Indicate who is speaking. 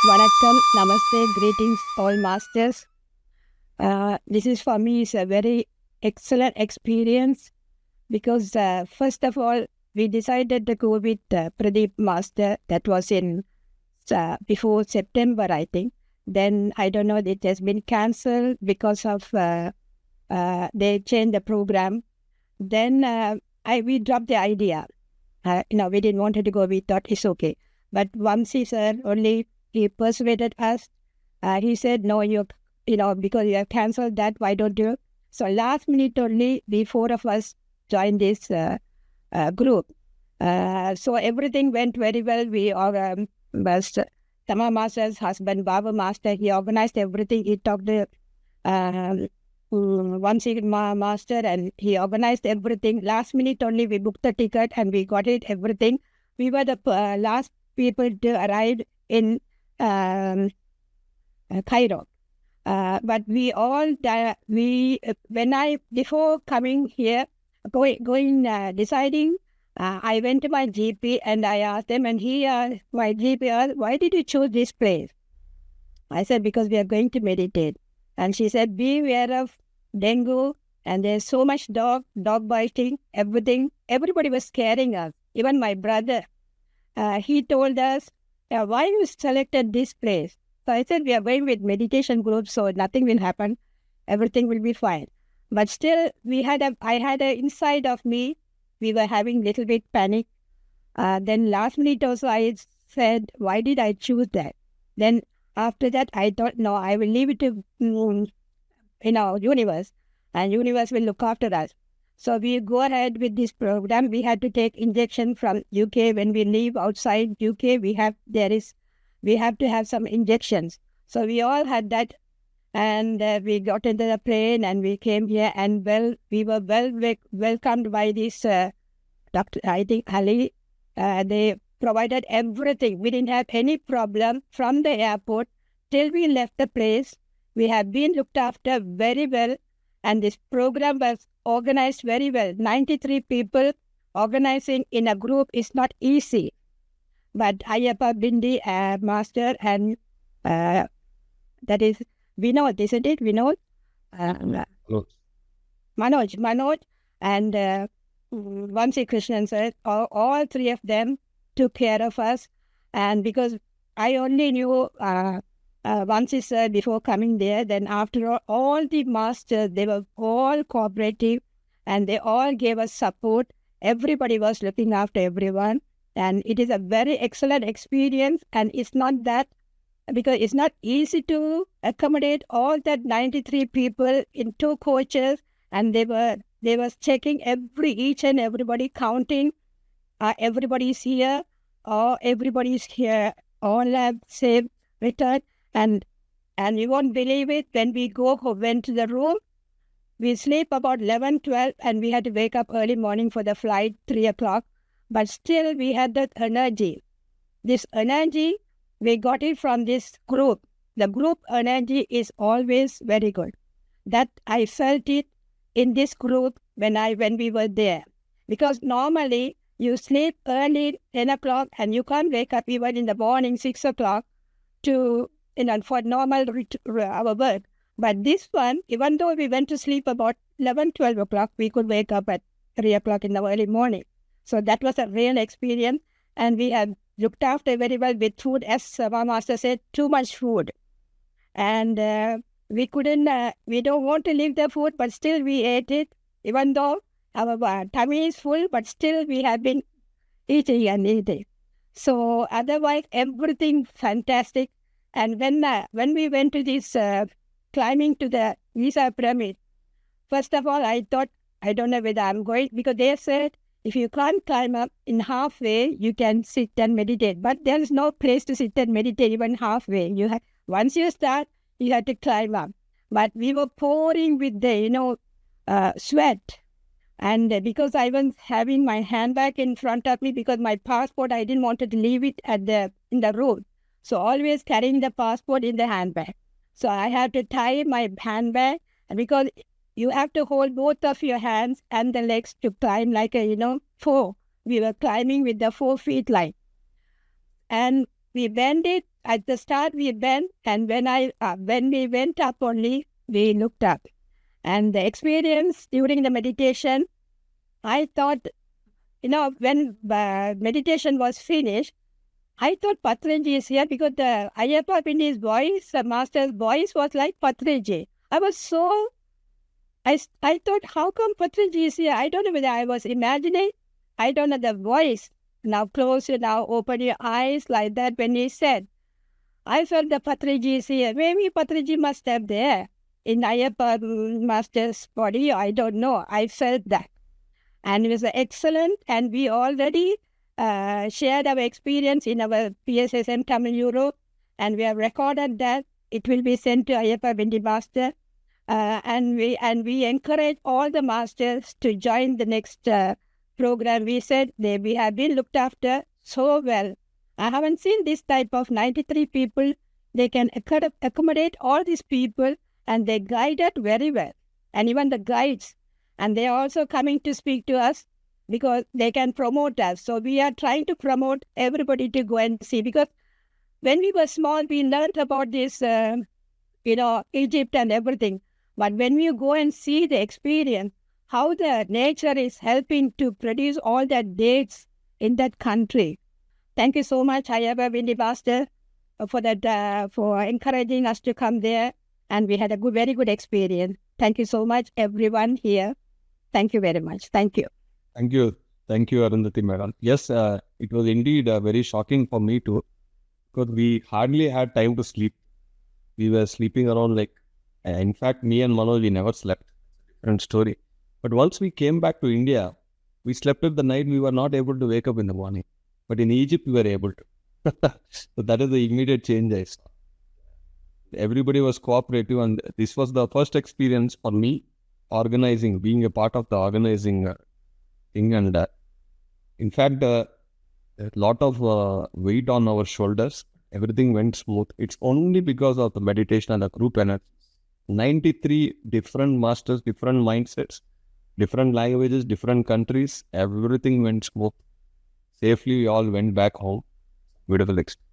Speaker 1: Vanakkam, Namaste, greetings all masters. This is for me is a very excellent experience because first of all, we decided to go with Pradeep Master. That was in before September, I think. Then I don't know, it has been cancelled because of they changed the program. Then we dropped the idea. We didn't want to go. We thought it's okay. But Vamsi sir only he persuaded us. He said, no, because you have cancelled that, why don't you? So last minute only, the four of us joined this group. So everything went very well. We Tama Master's husband, Baba Master, he organized everything. He talked to Vamsi Master and he organized everything. Last minute only, we booked the ticket and we got it, everything. We were the last people to arrive in Cairo. But we all, before coming here, deciding, I went to my GP and I asked him, and my GP asked, why did you choose this place? I said, because we are going to meditate. And she said, be aware of dengue, and there's so much dog biting, everything. Everybody was scaring us. Even my brother, he told us, why you selected this place? So I said, we are going with meditation group, so nothing will happen. Everything will be fine. But still, I had an inside of me, we were having little bit panic. Then last minute also, I said, why did I choose that? Then after that, I thought, no, I will leave it to universe, and universe will look after us. So we go ahead with this program. We had to take injection from UK. When we leave outside UK, we have to have some injections. So we all had that, and we got into the plane and we came here, and we were welcomed by this Dr. I think Ali. They provided everything. We didn't have any problem from the airport till we left the place. We have been looked after very well, and this program was organized very well. 93 people organizing in a group is not easy. But Ayappa Bindi, master, and that is Vinod, isn't it? Vinod? Manoj, and Vamsi Krishnan sir, all three of them took care of us. And because I only knew Vamsi sir before coming there, then after all the masters, they were all cooperative and they all gave us support. Everybody was looking after everyone. And it is a very excellent experience. And it's not that, because it's not easy to accommodate all that 93 people in 2 coaches. And they were checking each and everybody, counting, everybody's here, or everybody's here, all have safe return. And you won't believe it, when we went to the room, we sleep about 11, 12, and we had to wake up early morning for the flight, 3 o'clock. But still, we had that energy. This energy, we got it from this group. The group energy is always very good. That I felt it in this group when we were there. Because normally, you sleep early, 10 o'clock, and you can't wake up even in the morning, 6 o'clock, for normal our work. But this one, even though we went to sleep about 11, 12 o'clock, we could wake up at 3 o'clock in the early morning. So that was a real experience. And we had looked after very well with food. As Sama Master said, too much food. And we don't want to leave the food, but still we ate it. Even though our tummy is full, but still we have been eating and eating. So otherwise, everything fantastic. And when we went to this climbing to the Giza pyramid, first of all, I thought, I don't know whether I'm going, because they said, if you can't climb up in halfway, you can sit and meditate. But there is no place to sit and meditate even halfway. Once you start, you have to climb up. But we were pouring with the, sweat. And because I was having my handbag in front of me, because my passport, I didn't want to leave it in the road. So always carrying the passport in the handbag. So I had to tie my handbag, and because you have to hold both of your hands and the legs to climb like a, 4. We were climbing with the 4 feet line. And we bend it at the start we went, and when we went up only, we looked up. And the experience during the meditation, I thought, when meditation was finished, I thought Patraji is here because the Ayyappa Pindi's voice, the master's voice was like Patraji. I thought, how come Patraji is here? I don't know whether I was imagining. I don't know the voice. Now close it, now open your eyes, like that when he said. I felt the Patraji is here. Maybe Patraji must have there in Ayyappa master's body. I don't know. I felt that. And it was excellent. And we already shared our experience in our PSSM Tamil Europe. And we have recorded that. It will be sent to Ayyappa Pindi Master. And we encourage all the masters to join the next program. We said we have been looked after so well. I haven't seen this type of 93 people. They can accommodate all these people, and they guided very well. And even the guides. And they are also coming to speak to us because they can promote us. So we are trying to promote everybody to go and see. Because when we were small, we learned about this, Egypt and everything. But when we go and see the experience, how the nature is helping to produce all that dates in that country. Thank you so much, Ayyappa Pindi Master, for that, for encouraging us to come there. And we had a very good experience. Thank you so much, everyone here. Thank you very much. Thank you.
Speaker 2: Thank you. Thank you, Arundhati Madam. Yes, it was indeed very shocking for me too, because we hardly had time to sleep. We were sleeping around in fact, me and Manoj, we never slept. Different story. But once we came back to India, we slept at the night, we were not able to wake up in the morning. But in Egypt, we were able to. So that is the immediate change I saw. Everybody was cooperative, and this was the first experience for me being a part of the organizing thing. And in fact, a lot of weight on our shoulders. Everything went smooth. It's only because of the meditation and the group energy. 93 different masters, different mindsets, different languages, different countries. Everything went smooth. Safely, we all went back home. Beautiful experience.